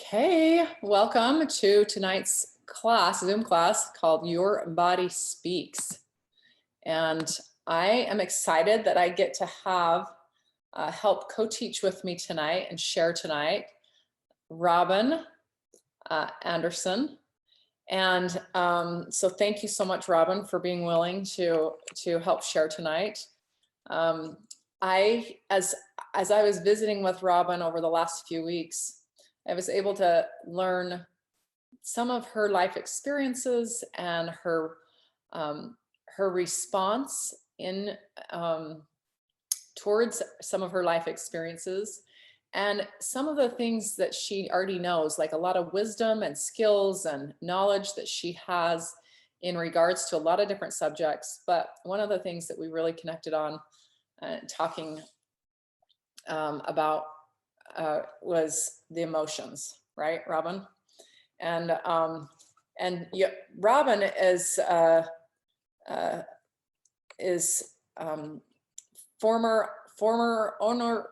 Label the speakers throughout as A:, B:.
A: Okay, welcome to tonight's class, Zoom class called Your Body Speaks. And I am excited that I get to have help co-teach with me tonight and share tonight, Robin Anderson. And so thank you so much, Robin, for being willing to help share tonight. As I was visiting with Robin over the last few weeks, I was able to learn some of her life experiences and her response in towards some of her life experiences, and some of the things that she already knows, like a lot of wisdom and skills and knowledge that she has in regards to a lot of different subjects. But one of the things that we really connected on talking about was the emotions, right, Robin? And yeah, Robin is former owner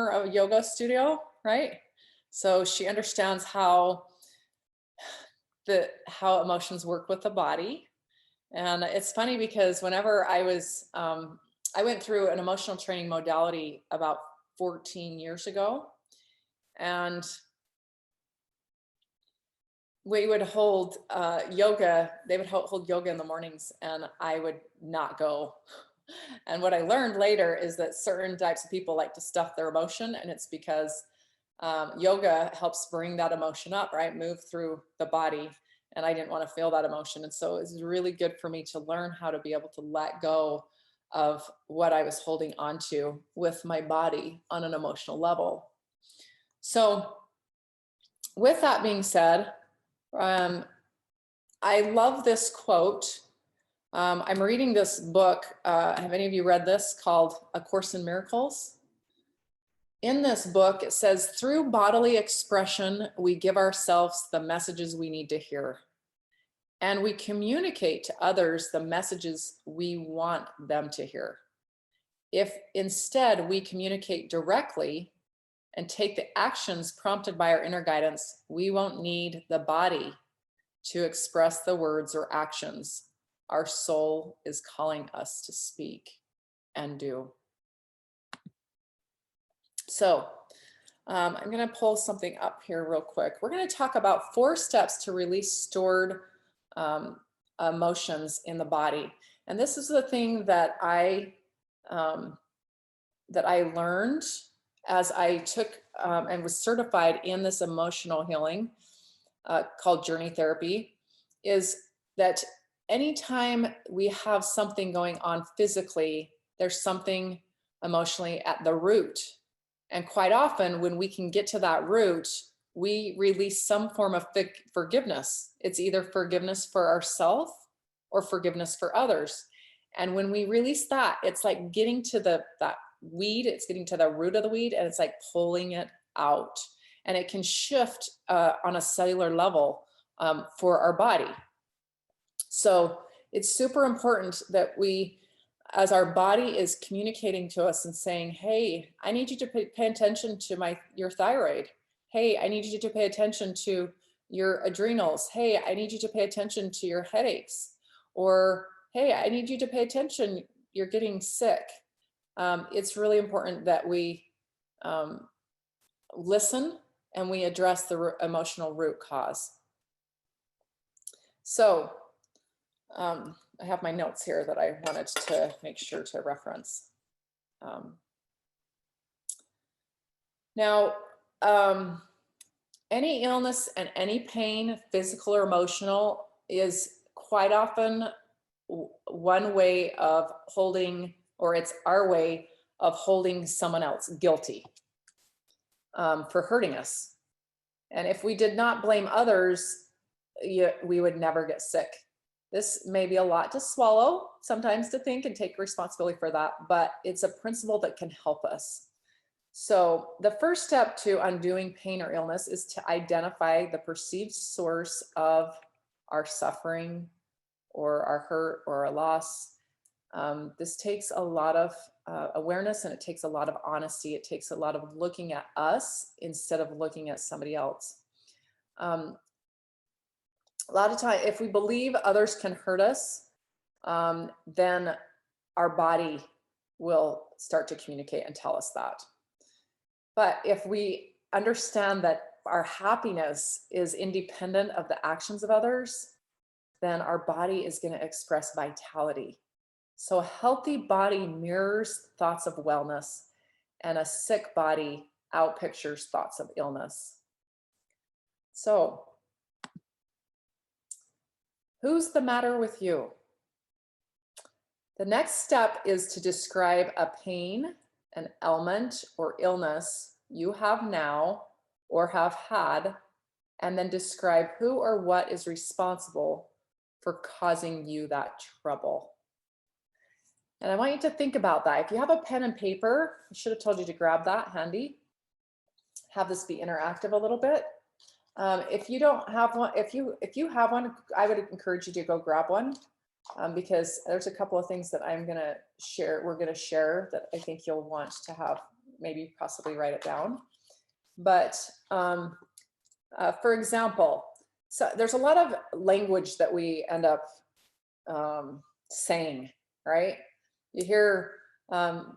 A: of a yoga studio, right? So she understands how emotions work with the body. And it's funny because whenever I went through an emotional training modality about 14 years ago, and we would hold yoga. They would hold yoga in the mornings, and I would not go. And what I learned later is that certain types of people like to stuff their emotion, and it's because yoga helps bring that emotion up, right? Move through the body. And I didn't want to feel that emotion. And so it was really good for me to learn how to be able to let go of what I was holding onto with my body on an emotional level. So with that being said, I love this quote. I'm reading this book. Have any of you read this, called A Course in Miracles? In this book, it says, through bodily expression, we give ourselves the messages we need to hear. And we communicate to others the messages we want them to hear. If instead we communicate directly and take the actions prompted by our inner guidance, we won't need the body to express the words or actions our soul is calling us to speak and do. So I'm going to pull something up here real quick. We're going to talk about 4 steps to release stored emotions in the body. And this is the thing that I learned as I took and was certified in this emotional healing called journey therapy, is that anytime we have something going on physically, there's something emotionally at the root. And quite often when we can get to that root, we release some form of forgiveness. It's either forgiveness for ourselves or forgiveness for others. And when we release that, it's like getting to that weed, it's getting to the root of the weed, and it's like pulling it out. And it can shift on a cellular level for our body. So it's super important that we, as our body is communicating to us and saying, hey, I need you to pay attention to your thyroid. Hey, I need you to pay attention to your adrenals. Hey, I need you to pay attention to your headaches. Or, hey, I need you to pay attention, you're getting sick. It's really important that we listen and we address the emotional root cause. So I have my notes here that I wanted to make sure to reference. Now, any illness and any pain, physical or emotional, is quite often one way of holding, or it's our way of holding someone else guilty for hurting us. And if we did not blame others, we would never get sick. This may be a lot to swallow sometimes, to think and take responsibility for that, but it's a principle that can help us. So the first step to undoing pain or illness is to identify the perceived source of our suffering or our hurt or our loss. This takes a lot of awareness, and it takes a lot of honesty. It takes a lot of looking at us instead of looking at somebody else. Um, a lot of time, if we believe others can hurt us, then our body will start to communicate and tell us that. But if we understand that our happiness is independent of the actions of others, then our body is going to express vitality. So a healthy body mirrors thoughts of wellness, and a sick body outpictures thoughts of illness. So, who's the matter with you? The next step is to describe a pain, an ailment, or illness you have now or have had, and then describe who or what is responsible for causing you that trouble. And I want you to think about that. If you have a pen and paper, I should have told you to grab that handy. Have this be interactive a little bit. If you don't have one, if you have one, I would encourage you to go grab one, because there's a couple of things that I'm gonna share. We're gonna share that I think you'll want to have, maybe possibly write it down. But for example, so there's a lot of language that we end up saying, right? You hear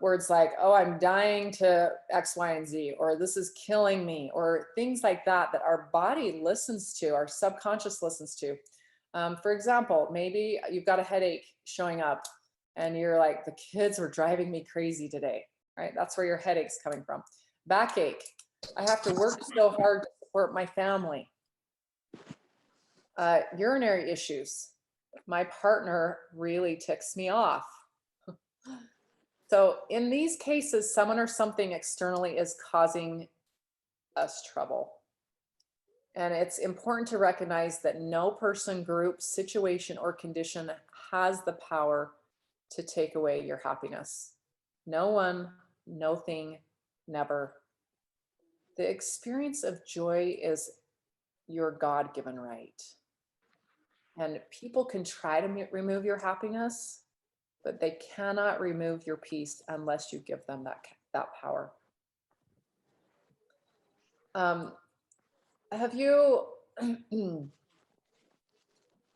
A: words like, oh, I'm dying to X, Y, and Z, or this is killing me, or things like that, that our body listens to, our subconscious listens to. For example, maybe you've got a headache showing up and you're like, the kids were driving me crazy today, right? That's where your headache's coming from. Backache, I have to work so hard to support my family. Urinary issues, my partner really ticks me off. So in these cases, someone or something externally is causing us trouble. And it's important to recognize that no person, group, situation, or condition has the power to take away your happiness. No one, no thing, never. The experience of joy is your God-given right. And people can try to remove your happiness, but they cannot remove your peace unless you give them that power. Have you,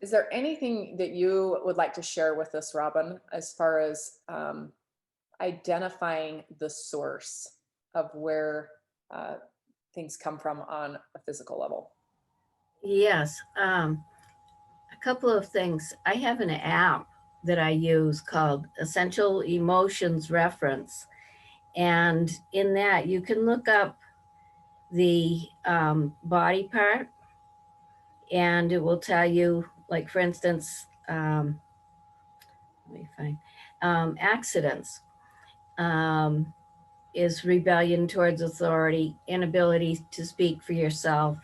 A: is there anything that you would like to share with us, Robin, as far as identifying the source of where things come from on a physical level?
B: Yes, a couple of things. I have an app that I use called Essential Emotions Reference. And in that, you can look up the body part and it will tell you, like, for instance, let me find accidents. Is rebellion towards authority, inability to speak for yourself.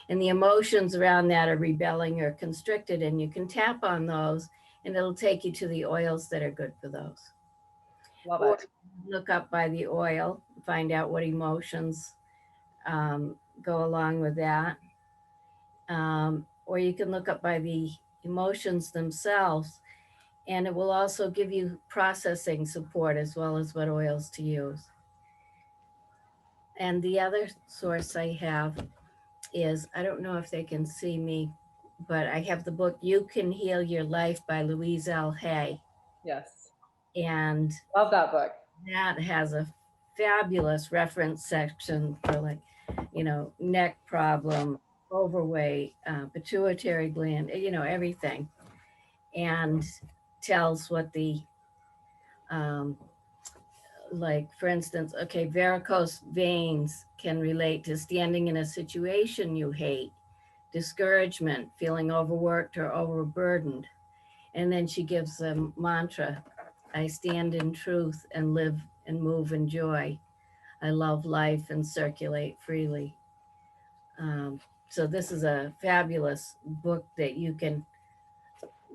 B: And the emotions around that are rebelling or constricted. And you can tap on those and it'll take you to the oils that are good for those.
A: Love
B: Or
A: it.
B: look up by the oil, find out what emotions go along with that. Or you can look up by the emotions themselves, and it will also give you processing support as well as what oils to use. And the other source I have is, I don't know if they can see me, but I have the book You Can Heal Your Life by Louise L. Hay.
A: Yes.
B: And
A: Love that book.
B: that has a fabulous reference section for, like, neck problem, overweight, pituitary gland, everything. And tells what the, like, for instance, okay, varicose veins can relate to standing in a situation you hate, discouragement, feeling overworked or overburdened. And then she gives a mantra: I stand in truth and live and move in joy. I love life and circulate freely. So this is a fabulous book that you can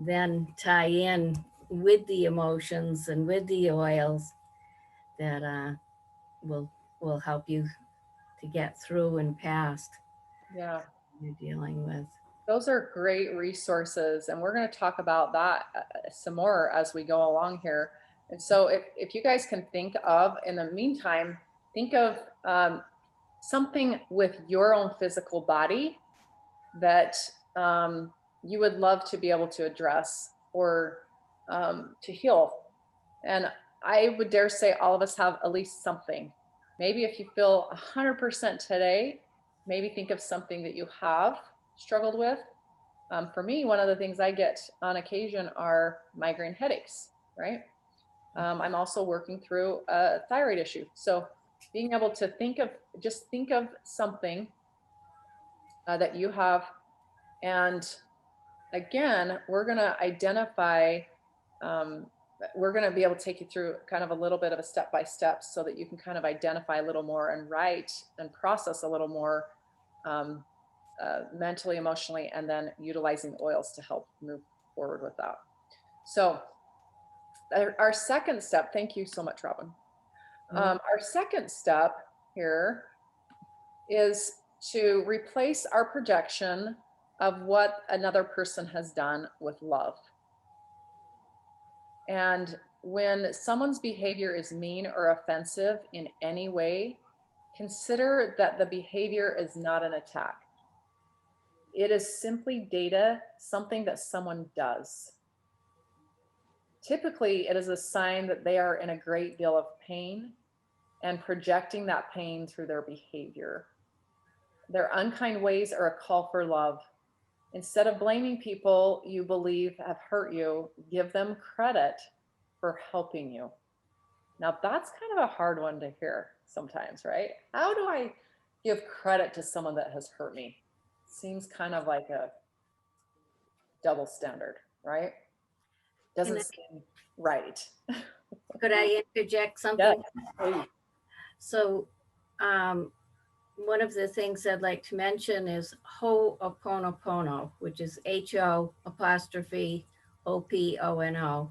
B: then tie in with the emotions and with the oils that will will help you to get through and past
A: Yeah.
B: you're dealing with.
A: Those are great resources, and we're going to talk about that some more as we go along here. And so, if you guys can think of, in the meantime, think of something with your own physical body that you would love to be able to address or to heal. And I would dare say all of us have at least something. Maybe if you feel 100% today, maybe think of something that you have struggled with. For me, one of the things I get on occasion are migraine headaches, right? I'm also working through a thyroid issue. So being able to think of something that you have. And again, we're going to identify, um, we're going to be able to take you through kind of a little bit of a step by step so that you can kind of identify a little more and write and process a little more um, mentally, emotionally, and then utilizing oils to help move forward with that. So, our second step, thank you so much, Robin. Our second step here is to replace our projection of what another person has done with love. And when someone's behavior is mean or offensive in any way, consider that the behavior is not an attack. It is simply data, something that someone does. Typically, it is a sign that they are in a great deal of pain and projecting that pain through their behavior. Their unkind ways are a call for love. Instead of blaming people you believe have hurt you, give them credit for helping you. Now, that's kind of a hard one to hear sometimes, right? How do I give credit to someone that has hurt me? Seems kind of like a double standard, right?
B: Can
A: Doesn't
B: I,
A: seem right.
B: could I interject
A: Yes,
B: something?
A: please.
B: So, um, one of the things I'd like to mention is Oponopono, which is HO apostrophe OPONO.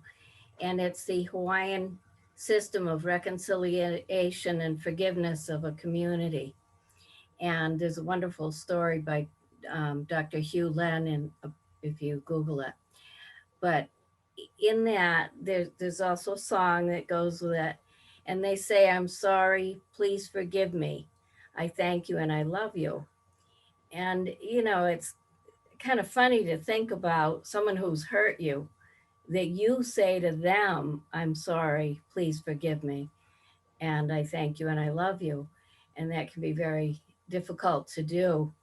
B: And it's the Hawaiian system of reconciliation and forgiveness of a community. And there's a wonderful story by Dr. Hugh Len, and if you Google it. But in that, there's also a song that goes with it. And they say, I'm sorry, please forgive me. I thank you and I love you. And, you know, it's kind of funny to think about someone who's hurt you, that you say to them, I'm sorry, please forgive me. And I thank you and I love you. And that can be very difficult to do.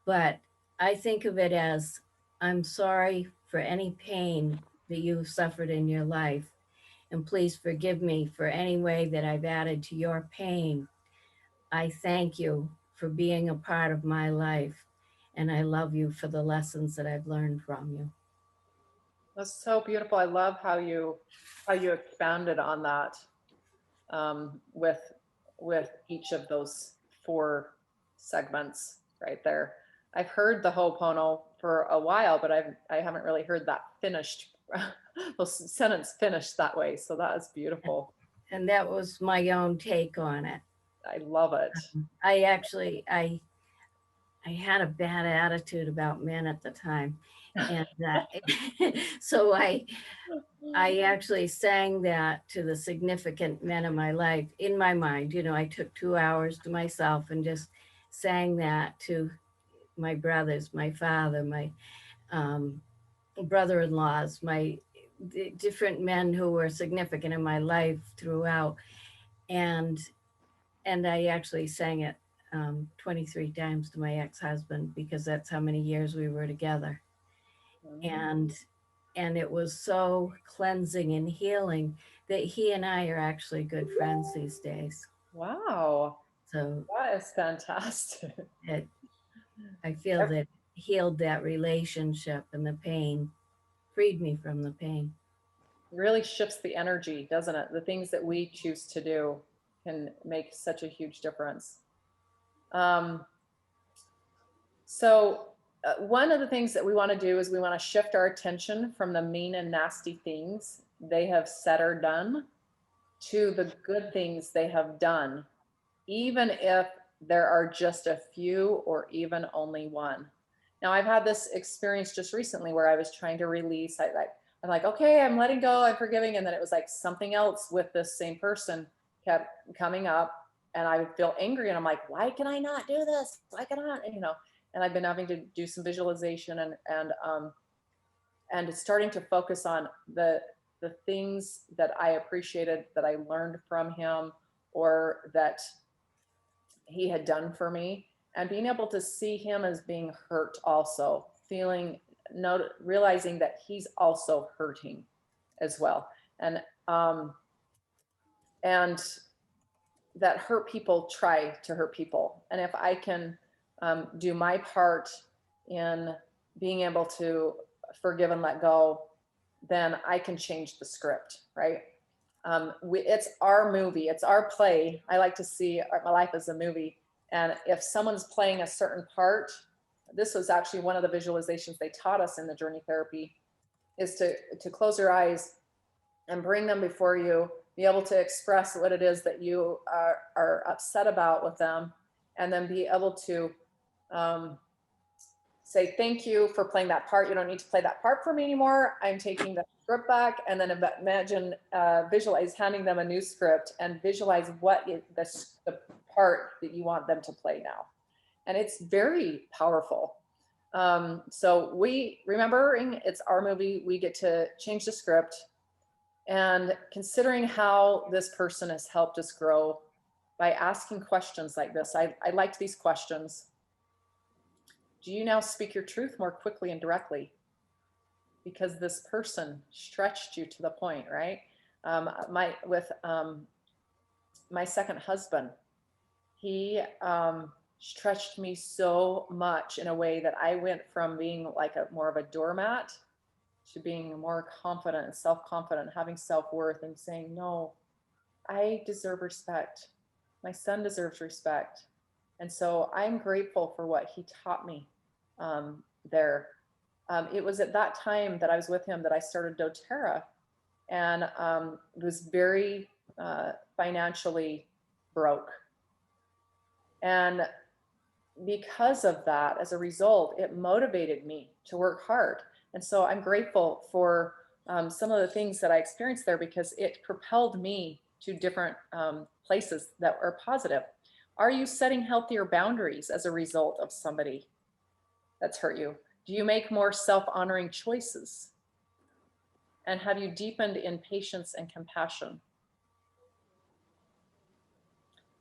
B: But I think of it as, I'm sorry for any pain that you've suffered in your life. And please forgive me for any way that I've added to your pain. I thank you for being a part of my life. And I love you for the lessons that I've learned from you.
A: That's so beautiful. I love how you expounded on that with each of those four segments right there. I've heard the Ho'opono for a while, but I haven't really heard that finished, the sentence finished that way. So that is beautiful.
B: And that was my own take on it.
A: I love it.
B: I actually, I had a bad attitude about men at the time. And so I actually sang that to the significant men in my life, in my mind. You know, I took 2 hours to myself and just sang that to my brothers, my father, my um, brother-in-laws, my different men who were significant in my life throughout. And I actually sang it 23 times to my ex-husband because that's how many years we were together. And it was so cleansing and healing that he and I are actually good friends these days.
A: Wow,
B: So
A: that is fantastic.
B: it, I feel that healed that relationship, and the pain freed me from the pain.
A: Really shifts the energy, doesn't it? The things that we choose to do can make such a huge difference. Um, so one of the things that we want to do is we want to shift our attention from the mean and nasty things they have said or done to the good things they have done, even if there are just a few or even only one. Now, I've had this experience just recently where I was trying to release. I'm like, okay, I'm letting go, I'm forgiving. And then it was like something else with this same person kept coming up, and I would feel angry. And I'm like, why can I not do this? Why can I not? and I've been having to do some visualization and starting to focus on the things that I appreciated, that I learned from him, or that he had done for me, and being able to see him as being hurt, also feeling, no, realizing that he's also hurting as well, and um and that hurt people try to hurt people, and if I can do my part in being able to forgive and let go, then I can change the script, right? It's our movie, it's our play. I like to see my life as a movie. And if someone's playing a certain part, this was actually one of the visualizations they taught us in the journey therapy, is to close your eyes and bring them before you, be able to express what it is that you are upset about with them, and then be able to um, say thank you for playing that part. You don't need to play that part for me anymore. I'm taking the script back, and then imagine, visualize handing them a new script, and visualize what the part that you want them to play now. And it's very powerful. So we, remembering it's our movie, we get to change the script, and considering how this person has helped us grow by asking questions like this. I liked these questions. Do you now speak your truth more quickly and directly? Because this person stretched you to the point, right? My second husband, he stretched me so much in a way that I went from being like a more of a doormat to being more confident and self-confident, having self-worth, and saying, no, I deserve respect. My son deserves respect. And so I'm grateful for what he taught me there. It was at that time that I was with him that I started doTERRA, and was very financially broke. And because of that, as a result, it motivated me to work hard. And so I'm grateful for some of the things that I experienced there, because it propelled me to different places that are positive. Are you setting healthier boundaries as a result of somebody that's hurt you? Do you make more self-honoring choices? And have you deepened in patience and compassion?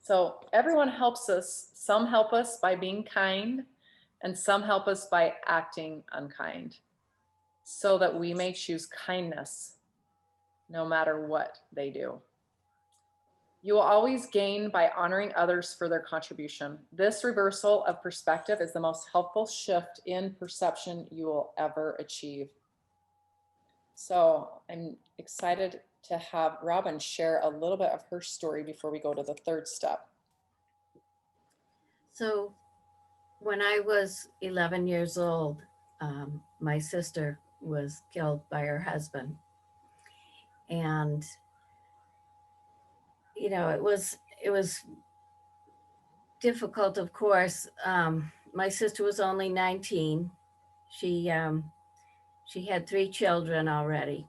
A: So everyone helps us. Some help us by being kind, and some help us by acting unkind, so that we may choose kindness no matter what they do. You will always gain by honoring others for their contribution. This reversal of perspective is the most helpful shift in perception you will ever achieve. So I'm excited to have Robin share a little bit of her story before we go to the third step.
B: So when I was 11 years old, my sister was killed by her husband. And, it was difficult, of course. My sister was only 19. She had 3 children already.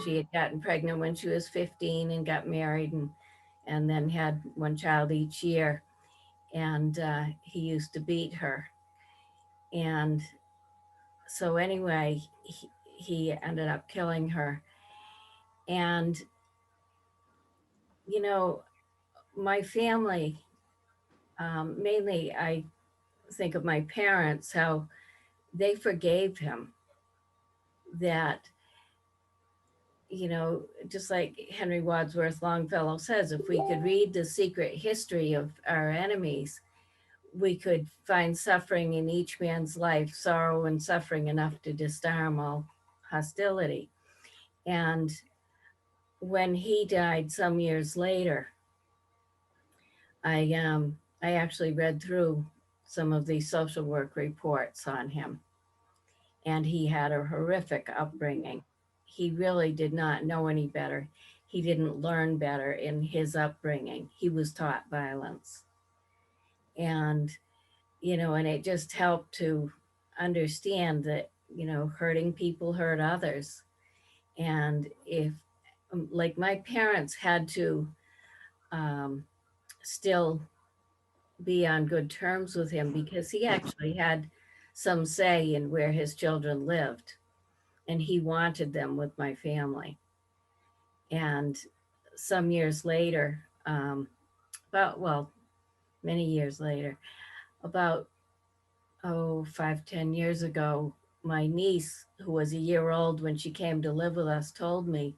B: She had gotten pregnant when she was 15 and got married, and then had one child each year. And he used to beat her. And so anyway, he ended up killing her. And, my family, mainly I think of my parents, how they forgave him. That, just like Henry Wadsworth Longfellow says, if we could read the secret history of our enemies, we could find suffering in each man's life, sorrow and suffering enough to disarm all hostility. And when he died some years later, I actually read through some of the social work reports on him, and he had a horrific upbringing. He really did not know any better. He didn't learn better in his upbringing. He was taught violence. And, and it just helped to understand that, hurting people hurt others. And if, like, my parents had to still be on good terms with him because he actually had some say in where his children lived, and he wanted them with my family. And some years later, well, many years later, about 5, 10 years ago, my niece, who was a year old when she came to live with us, told me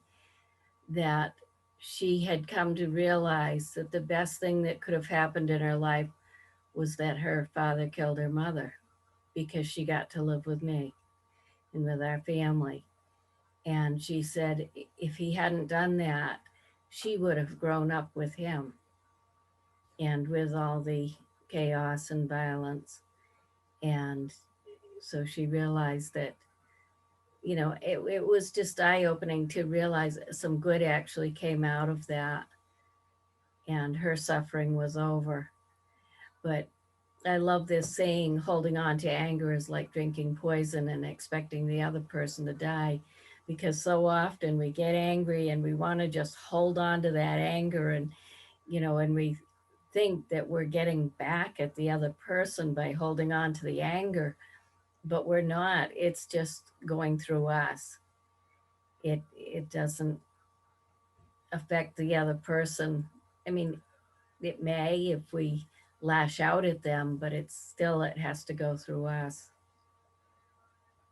B: that she had come to realize that the best thing that could have happened in her life was that her father killed her mother, because she got to live with me and with our family. And she said if he hadn't done that, she would have grown up with him and with all the chaos and violence. And so she realized that, it was just eye opening to realize some good actually came out of that, and her suffering was over. But I love this saying, holding on to anger is like drinking poison and expecting the other person to die. Because so often we get angry and we want to just hold on to that anger, and we think that we're getting back at the other person by holding on to the anger, but we're not. It's just going through us. It doesn't affect the other person. I mean, it may if we lash out at them, but it has to go through us.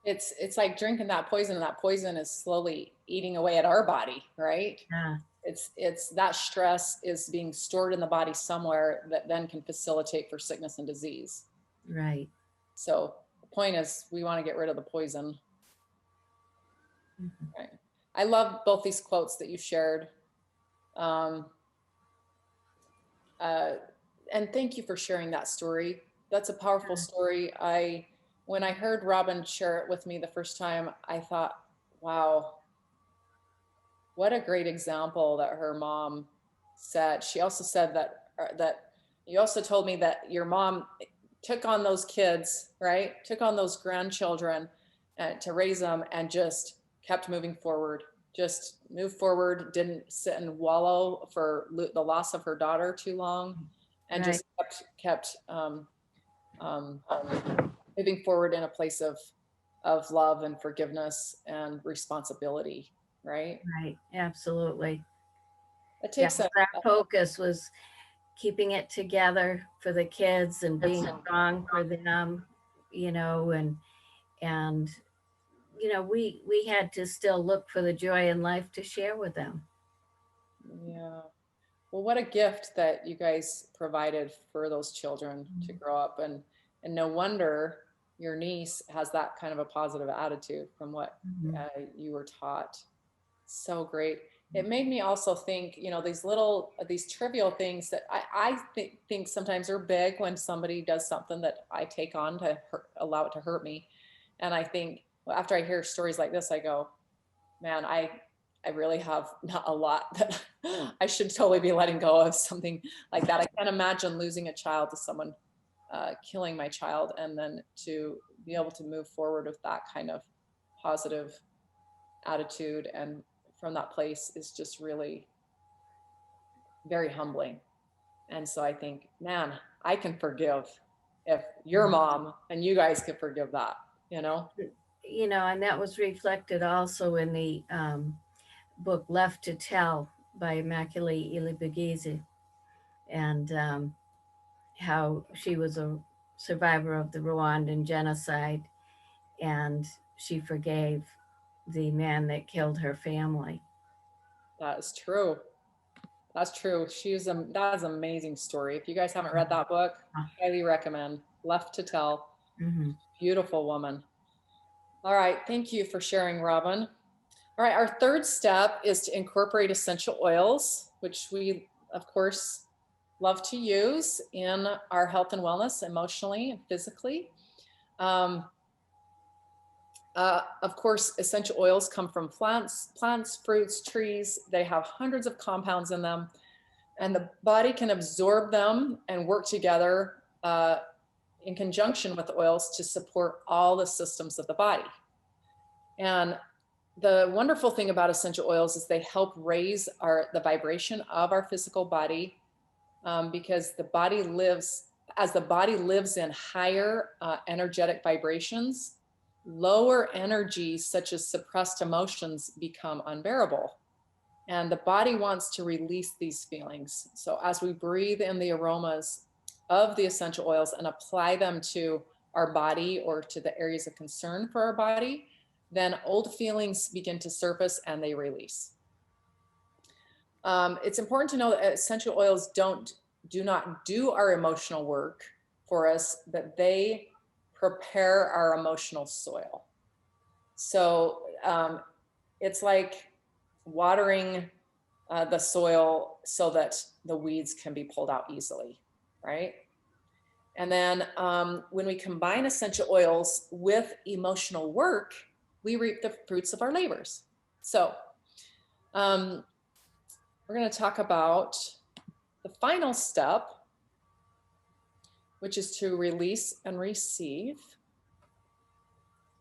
A: It's like drinking that poison, and that poison is slowly eating away at our body, right?
B: Yeah,
A: It's that stress is being stored in the body somewhere that then can facilitate for sickness and disease.
B: right.
A: So the point is we want to get rid of the poison.
B: Mhm.
A: Right. I love both these quotes that you shared. Um, uh, and thank you for sharing that story. That's a powerful story. When I heard Robin share it with me the first time, I thought, wow, what a great example that her mom set. She also said that you also told me that your mom took on those kids, right? Took on those grandchildren to raise them and just kept moving forward. Just moved forward, didn't sit and wallow for the loss of her daughter too long, and
B: Right,
A: just kept um, moving forward in a place of love and forgiveness and responsibility, right?
B: right. Absolutely.
A: It
B: Yeah,
A: takes a
B: our focus was keeping it together for the kids and being strong for them, you know, and we had to still look for the joy in life to share with them.
A: yeah. Well, what a gift that you guys provided for those children to grow up, and no wonder your niece has that kind of a positive attitude from what
B: Mhm.
A: you were taught. So great. It made me also think, these trivial things that I think sometimes are big when somebody does something that I take on to allow it to hurt me. And I think, well, after I hear stories like this, I go, man, I really have not a lot that I should totally be letting go of something like that. I can't imagine losing a child to someone killing my child, and then to be able to move forward with that kind of positive attitude and from that place is just really very humbling. And so I think, man, I can forgive if your mom and you guys could forgive that, you know?
B: And that was reflected also in the book Left to Tell by Immaculée Ilibagizi, and how she was a survivor of the Rwandan genocide, and she forgave the man that killed her family.
A: That is true. That's true. That is an amazing story. If you guys haven't read that book, highly recommend. Left to Tell.
B: Mm-hmm.
A: Beautiful woman. All right. Thank you for sharing, Robin. All right. Our third step is to incorporate essential oils, which we, of course, love to use in our health and wellness, emotionally and physically. Um, of course, essential oils come from plants, fruits, trees. They have hundreds of compounds in them, and the body can absorb them and work together in conjunction with the oils to support all the systems of the body. And the wonderful thing about essential oils is they help raise the vibration of our physical body, because the body lives as the body lives in higher energetic vibrations, lower energies such as suppressed emotions become unbearable. And the body wants to release these feelings. So as we breathe in the aromas of the essential oils and apply them to our body or to the areas of concern for our body, then old feelings begin to surface and they release. It's important to know that essential oils do not do our emotional work for us, but they prepare our emotional soil. So it's like watering the soil so that the weeds can be pulled out easily, right? And then when we combine essential oils with emotional work, we reap the fruits of our labors. So we're going to talk about the final step, which is to release and receive.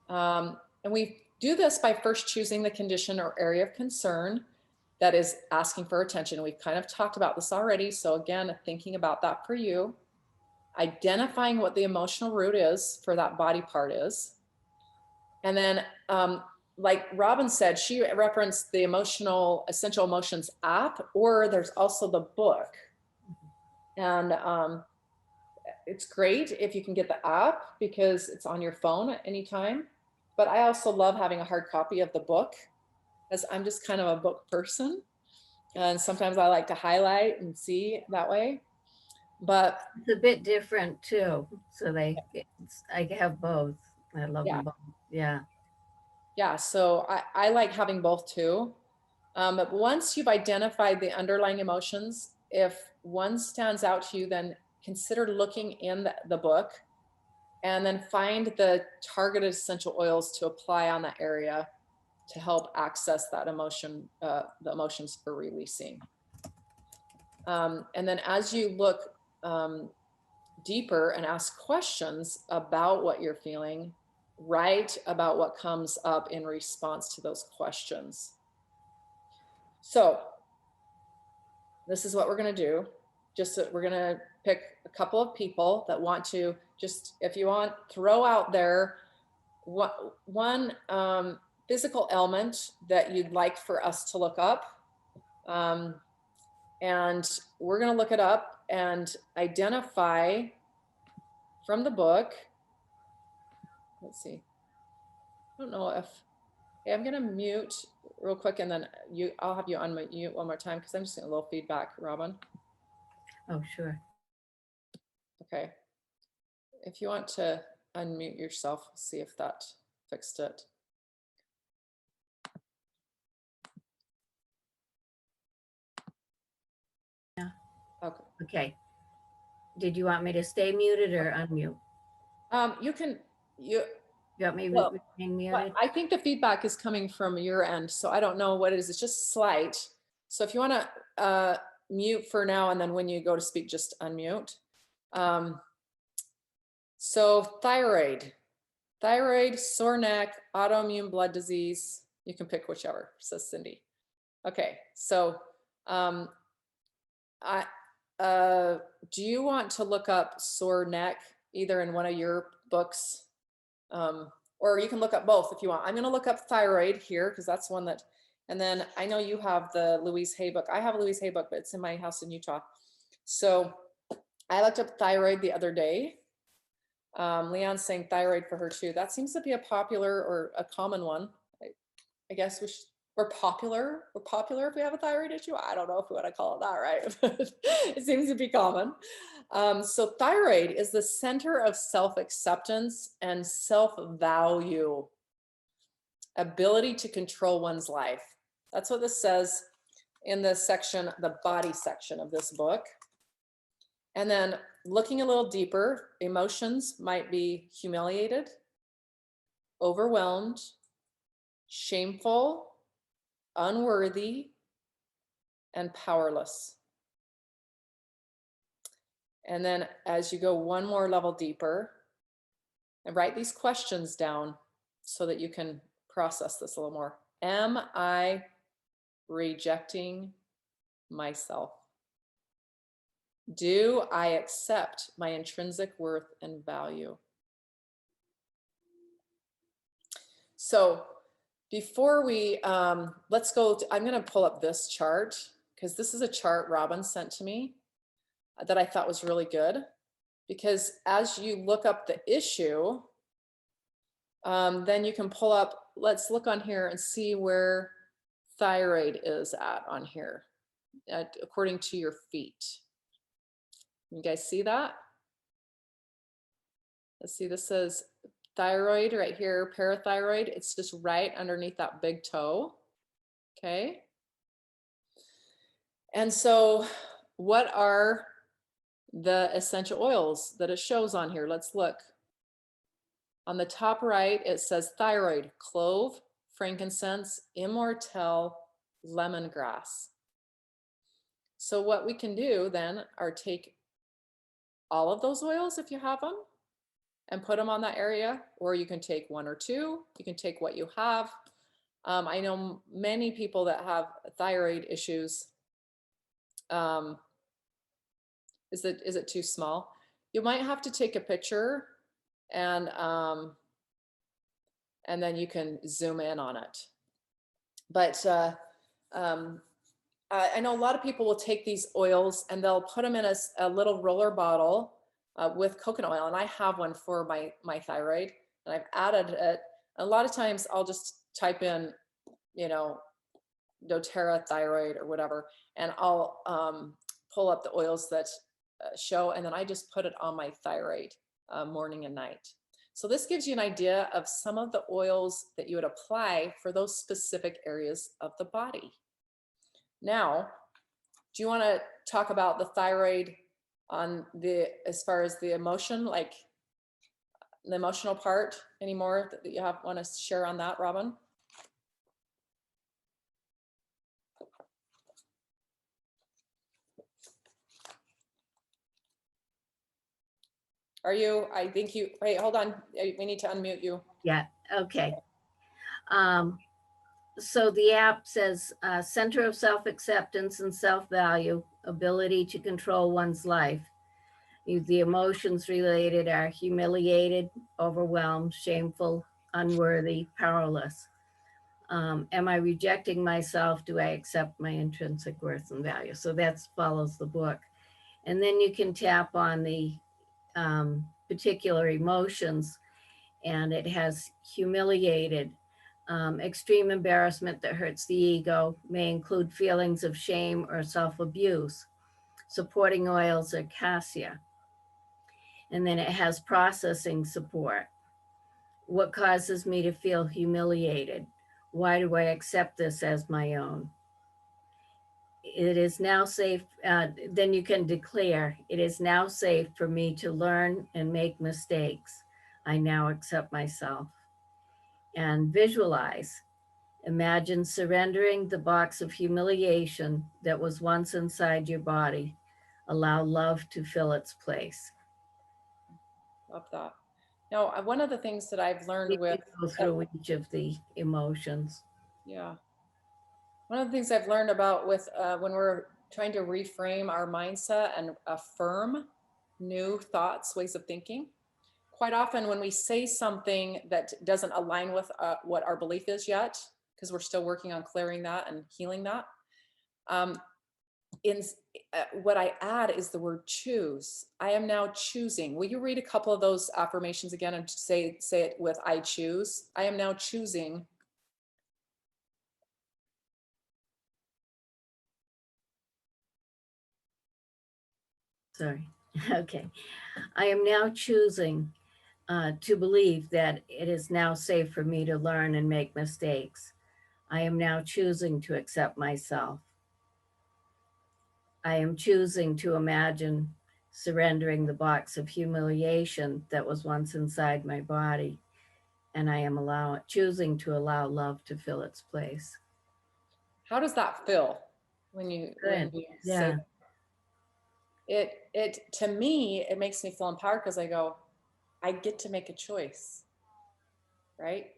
A: And we do this by first choosing the condition or area of concern that is asking for attention. We've kind of talked about this already. So again, thinking about that for you, identifying what the emotional root is for that body part is. And then like Robin said, she referenced the Emotional Essential Emotions app, or there's also the book. And it's great if you can get the app because it's on your phone at any time. But I also love having a hard copy of the book, as I'm just kind of a book person. And sometimes I like to highlight and see that way. But
B: It's a bit different too. So I have both. I love
A: yeah,
B: them both. Yeah.
A: yeah. So I like having both too. But once you've identified the underlying emotions, if one stands out to you, then consider looking in the book and then find the targeted essential oils to apply on that area to help access that emotion, the emotions for releasing. And then as you look deeper and ask questions about what you're feeling, write about what comes up in response to those questions. So this is what we're going to do. Just we're going to pick a couple of people that want to just, if you want, throw out there one physical ailment that you'd like for us to look up. And we're going to look it up and identify from the book. Let's see. I don't know if, okay, I'm going to mute real quick and then I'll have you unmute one more time because I'm just getting a little feedback, Robin.
B: Oh, sure.
A: Okay. If you want to unmute yourself, see if that fixed it.
B: Yeah.
A: Okay.
B: Okay. Did you want me to stay muted or unmute?
A: You
B: want me
A: well,
B: remain
A: but
B: muted?
A: I think the feedback is coming from your end, so I don't know what it is. It's just slight. So if you want to mute for now, and then when you go to speak, just unmute. So thyroid, sore neck, autoimmune blood disease. You can pick whichever, says Cindy. Okay, so do you want to look up sore neck either in one of your books? Or you can look up both if you want. I'm going to look up thyroid here because that's one that, and then I know you have the Louise Hay book. I have a Louise Hay book, but it's in my house in Utah. So I looked up thyroid the other day. Leon's saying thyroid for her too. That seems to be a popular or a common one. I guess we're popular. We're popular if we have a thyroid issue. I don't know if we want to call it that, right? It seems to be common. So thyroid is the center of self-acceptance and self-value, ability to control one's life. That's what this says in the section, the body section of this book. And then looking a little deeper, emotions might be humiliated, overwhelmed, shameful, unworthy, and powerless. And then as you go one more level deeper, and write these questions down so that you can process this a little more. Am I rejecting myself? Do I accept my intrinsic worth and value? So before we, let's go, I'm going to pull up this chart because this is a chart Robin sent to me that I thought was really good. Because as you look up the issue, then you can pull up, let's look on here and see where thyroid is at on here, according to your feet. You guys see that? Let's see, this says thyroid right here, parathyroid. It's just right underneath that big toe. Okay. And so what are the essential oils that it shows on here? Let's look. On the top right, it says thyroid, clove, frankincense, immortelle, lemongrass. So what we can do then are take all of those oils if you have them and put them on that area, or you can take one or two. You can take what you have. I know many people that have thyroid issues. Is it too small? You might have to take a picture and then you can zoom in on it. But I know a lot of people will take these oils and they'll put them in a little roller bottle with coconut oil. And I have one for my thyroid and I've added it. A lot of times I'll just type in, you know, doTERRA thyroid or whatever, and I'll pull up the oils that show, and then I just put it on my thyroid morning and night. So this gives you an idea of some of the oils that you would apply for those specific areas of the body. Now, do you want to talk about the thyroid on as far as the emotion, like the emotional part anymore that you want to share on that, Robin? Are you, I think you, wait, hold on. We need to unmute you.
B: Yeah, okay. So the app says center of self-acceptance and self-value, ability to control one's life. The emotions related are humiliated, overwhelmed, shameful, unworthy, powerless. Am I rejecting myself? Do I accept my intrinsic worth and value? So that follows the book. And then you can tap on the particular emotions, and it has humiliated, extreme embarrassment that hurts the ego, may include feelings of shame or self-abuse. Supporting oils are cassia. And then it has processing support. What causes me to feel humiliated? Why do I accept this as my own? It is now safe, then you can declare, it is now safe for me to learn and make mistakes. I now accept myself. And visualize. Imagine surrendering the box of humiliation that was once inside your body. Allow love to fill its place.
A: Love that. Now, one of the things that I've learned
B: We
A: with,
B: can go through each of the emotions.
A: yeah, one of the things I've learned about with when we're trying to reframe our mindset and affirm new thoughts, ways of thinking, quite often when we say something that doesn't align with what our belief is yet, because we're still working on clearing that and healing that, in what I add is the word choose. I am now choosing. Will you read a couple of those affirmations again and say it with I choose? I am now choosing.
B: Sorry. Okay. I am now choosing to believe that it is now safe for me to learn and make mistakes. I am now choosing to accept myself. I am choosing to imagine surrendering the box of humiliation that was once inside my body. And I am choosing to allow love to fill its place.
A: How does that feel when you say it? To me, it makes me feel empowered because I go, I get to make a choice, right?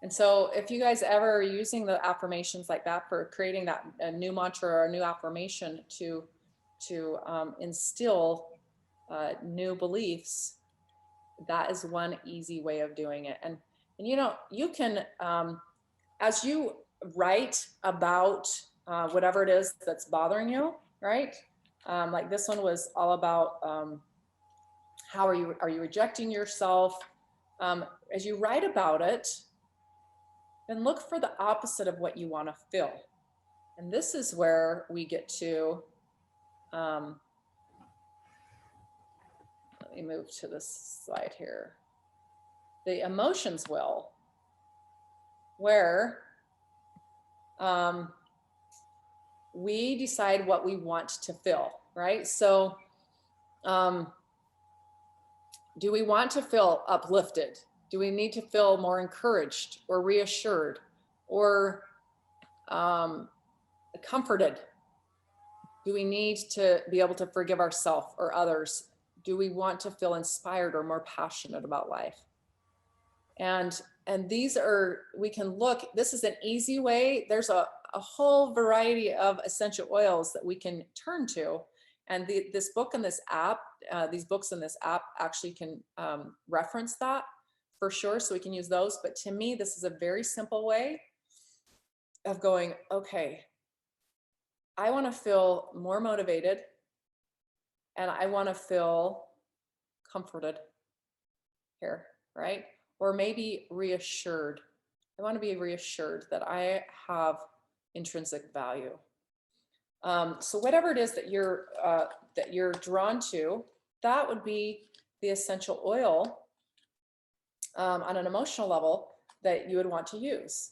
A: And so if you guys ever are using the affirmations like that for creating that a new mantra or a new affirmation to instill new beliefs, that is one easy way of doing it. And you know, you can, as you write about whatever it is that's bothering you, right? Like this one was all about how are you rejecting yourself? As you write about it, then look for the opposite of what you want to feel. And this is where we get to, let me move to this slide here. The emotions wheel, where we decide what we want to feel, right? So do we want to feel uplifted? Do we need to feel more encouraged or reassured or comforted? Do we need to be able to forgive ourselves or others? Do we want to feel inspired or more passionate about life? And these are, we can look, this is an easy way. There's a whole variety of essential oils that we can turn to. And this book and this app, these books in this app actually can reference that for sure. So we can use those. But to me, this is a very simple way of going, okay, I want to feel more motivated and I want to feel comforted here, right? Or maybe reassured. I want to be reassured that I have intrinsic value. So whatever it is that you're drawn to, that would be the essential oil on an emotional level that you would want to use.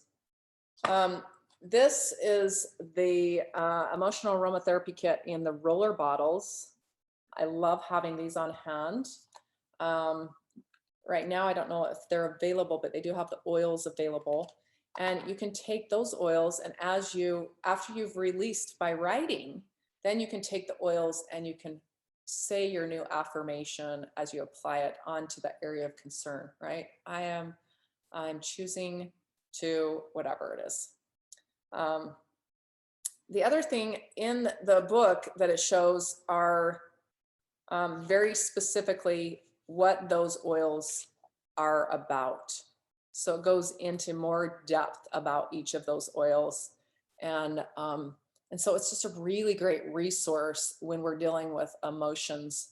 A: This is the Emotional Aromatherapy Kit in the roller bottles. I love having these on hand. Right now, I don't know if they're available, but they do have the oils available. And you can take those oils, and after you've released by writing, then you can take the oils and you can say your new affirmation as you apply it onto the area of concern, right? I'm choosing to whatever it is. The other thing in the book that it shows are very specifically what those oils are about. So it goes into more depth about each of those oils. And so it's just a really great resource when we're dealing with emotions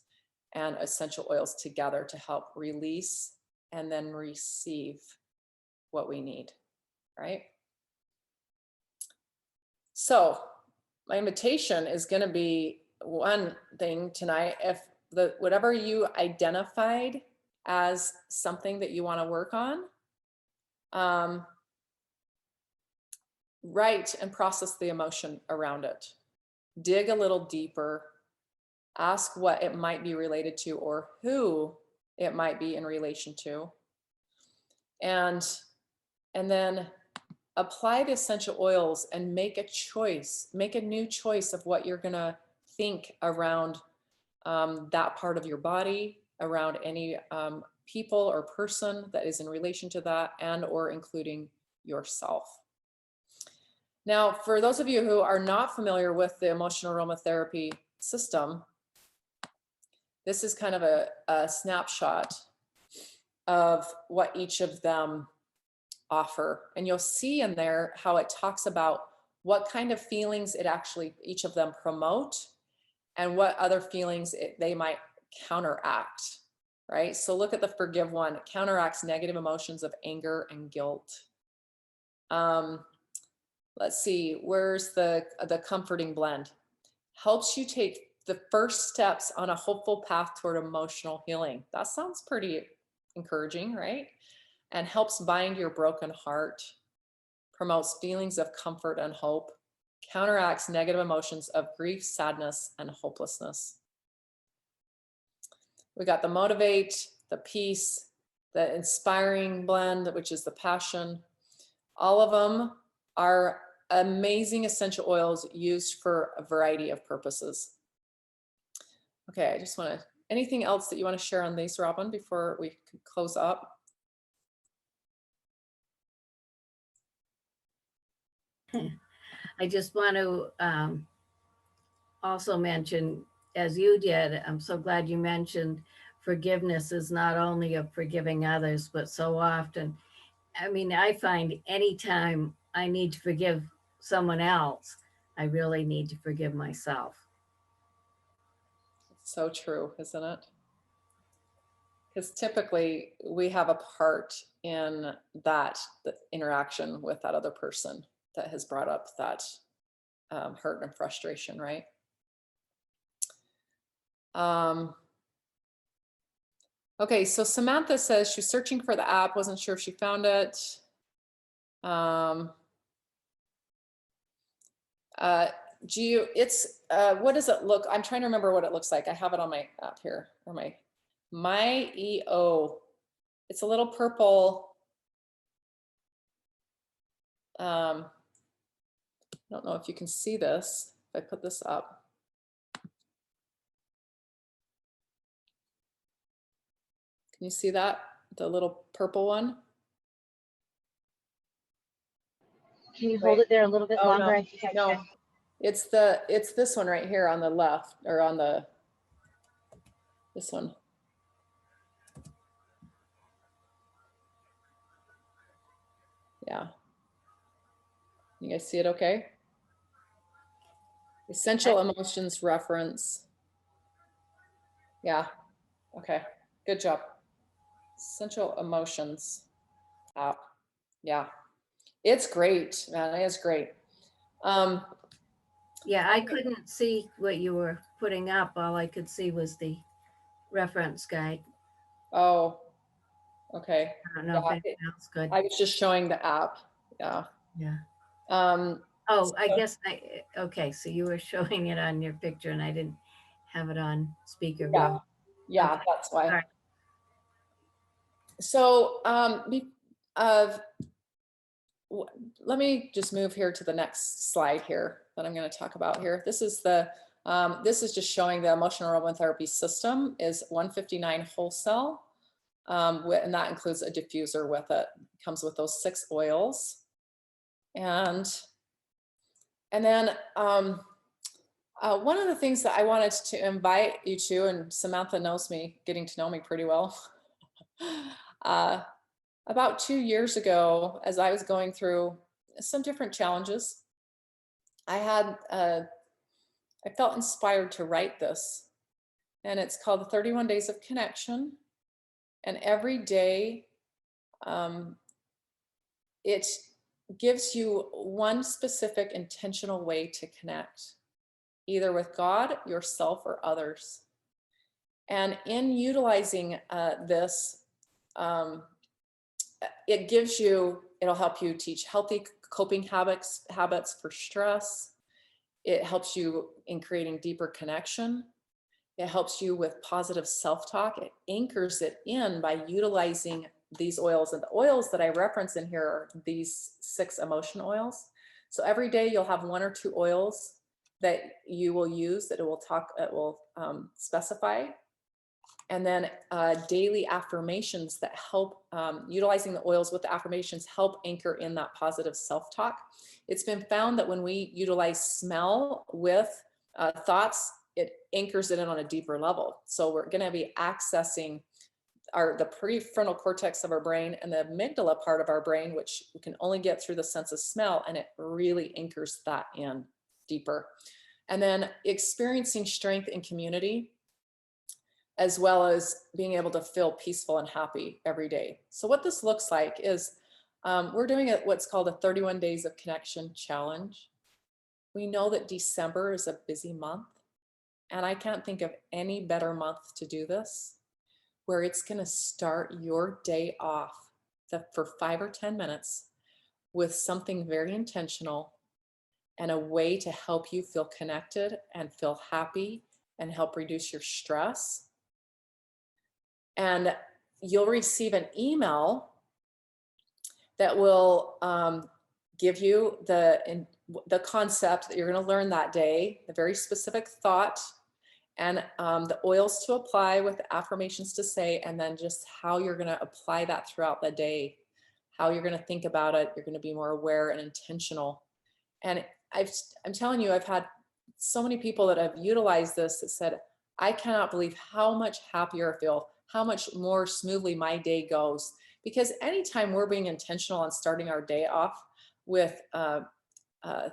A: and essential oils together to help release and then receive what we need, right? So my invitation is going to be one thing tonight. If whatever you identified as something that you want to work on, write and process the emotion around it. Dig a little deeper. Ask what it might be related to or who it might be in relation to. And then apply the essential oils and make a choice, make a new choice of what you're going to think around that part of your body, around any people or person that is in relation to that, and or including yourself. Now, for those of you who are not familiar with the emotional aromatherapy system, this is kind of a snapshot of what each of them offer. And you'll see in there how it talks about what kind of feelings it actually, each of them promote, and what other feelings they might counteract, right? So look at the forgive one. It counteracts negative emotions of anger and guilt. Let's see, where's the comforting blend? Helps you take the first steps on a hopeful path toward emotional healing. That sounds pretty encouraging, right? And helps bind your broken heart, promotes feelings of comfort and hope, counteracts negative emotions of grief, sadness, and hopelessness. We got the motivate, the peace, the inspiring blend, which is the passion. All of them are amazing essential oils used for a variety of purposes. Okay, I just want to, anything else that you want to share on these, Robin, before we close up?
B: I just want to also mention, as you did, I'm so glad you mentioned forgiveness is not only of forgiving others, but so often, I mean, I find anytime I need to forgive someone else, I really need to forgive myself.
A: It's so true, isn't it? Because typically we have a part in that the interaction with that other person that has brought up that hurt and frustration, right? Okay, so Samantha says she's searching for the app, wasn't sure if she found it. It's, what does it look? I'm trying to remember what it looks like. I have it on my app here, or my EO. It's a little purple. I don't know if you can see this. If I put this up. Can you see that? The little purple one?
C: Can you hold it there a little bit longer?
A: No,
C: I think I
A: no.
C: can.
A: It's this one right here on the left, or on this one. Yeah. You guys see it okay? Essential emotions reference. Yeah. Okay. Good job. Essential emotions app. Yeah. It's great, man. It is great.
B: Yeah, I couldn't see what you were putting up. All I could see was the reference guide.
A: Oh, okay.
B: I don't know if anything else could.
A: I was just showing the app. Yeah.
B: Yeah.
A: Um,
B: Oh, I guess okay, so you were showing it on your picture and I didn't have it on speaker
A: yeah.
B: view.
A: Yeah,
B: Okay.
A: that's why.
B: All right.
A: So let me just move here to the next slide here that I'm going to talk about here. This is just showing the emotional aromatherapy system is 159 wholesale. And that includes a diffuser with it. It comes with those 6 oils. And then one of the things that I wanted to invite you to, and Samantha knows me, getting to know me pretty well. About 2 years ago, as I was going through some different challenges, I felt inspired to write this, and it's called the 31 Days of Connection. And every day, it gives you one specific intentional way to connect, either with God, yourself, or others. And in utilizing this, it'll help you teach healthy coping habits for stress. It helps you in creating deeper connection. It helps you with positive self-talk. It anchors it in by utilizing these oils. And the oils that I reference in here are these 6 emotion oils. So every day you'll have 1 or 2 oils that you will use that it will specify. And then daily affirmations that help, utilizing the oils with the affirmations help anchor in that positive self-talk. It's been found that when we utilize smell with thoughts, it anchors it in on a deeper level. So we're going to be accessing the prefrontal cortex of our brain and the amygdala part of our brain, which we can only get through the sense of smell, and it really anchors that in deeper. And then experiencing strength in community, as well as being able to feel peaceful and happy every day. So what this looks like is we're doing what's called a 31 Days of Connection challenge. We know that December is a busy month, and I can't think of any better month to do this, where it's going to start your day off for 5 or 10 minutes with something very intentional and a way to help you feel connected and feel happy and help reduce your stress. And you'll receive an email that will give you the concept that you're going to learn that day, the very specific thought, and the oils to apply with the affirmations to say, and then just how you're going to apply that throughout the day, how you're going to think about it. You're going to be more aware and intentional. And I'm telling you, I've had so many people that have utilized this that said, I cannot believe how much happier I feel, how much more smoothly my day goes. Because anytime we're being intentional on starting our day off with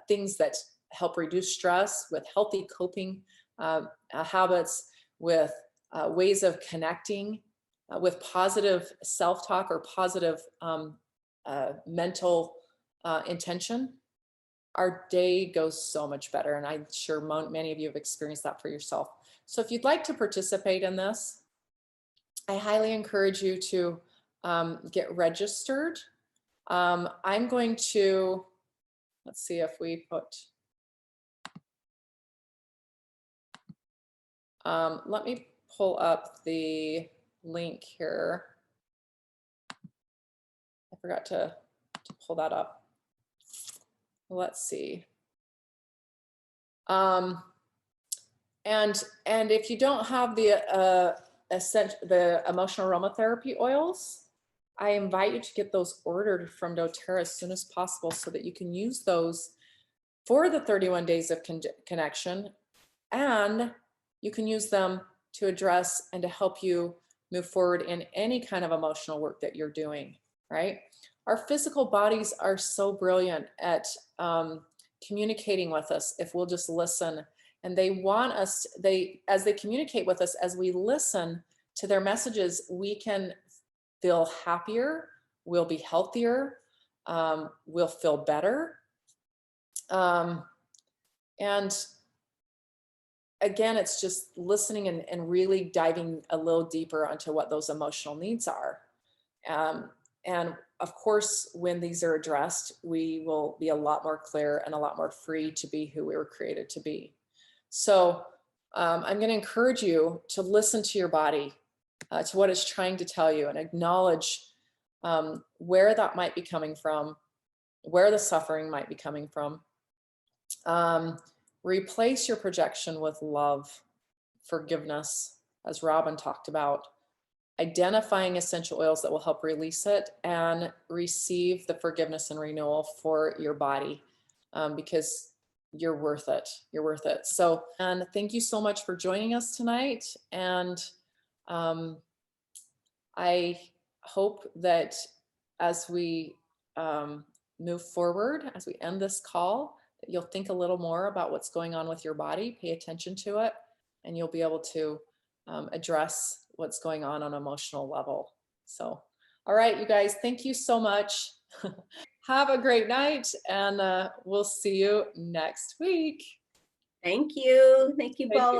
A: things that help reduce stress, with healthy coping habits, with ways of connecting, with positive self-talk or positive mental intention, our day goes so much better. And I'm sure many of you have experienced that for yourself. So if you'd like to participate in this, I highly encourage you to get registered. I'm going to, let's see if we put, let me pull up the link here. I forgot to pull that up. Let's see. And if you don't have the emotional aromatherapy oils, I invite you to get those ordered from doTERRA as soon as possible so that you can use those for the 31 days of connection, and you can use them to address and to help you move forward in any kind of emotional work that you're doing, right? Our physical bodies are so brilliant at communicating with us if we'll just listen. And they want us, as they communicate with us, as we listen to their messages, we can feel happier, we'll be healthier, we'll feel better. And again, it's just listening and really diving a little deeper onto what those emotional needs are. And of course, when these are addressed, we will be a lot more clear and a lot more free to be who we were created to be. So I'm going to encourage you to listen to your body, to what it's trying to tell you, and acknowledge where that might be coming from, where the suffering might be coming from. Replace your projection with love, forgiveness, as Robin talked about, identifying essential oils that will help release it, and receive the forgiveness and renewal for your body, because you're worth it. You're worth it. So, and thank you so much for joining us tonight. And I hope that as we move forward, as we end this call, that you'll think a little more about what's going on with your body, pay attention to it, and you'll be able to address what's going on an emotional level. So, all right, you guys, thank you so much. Have a great night, and we'll see you next week.
B: Thank you. Thank you both.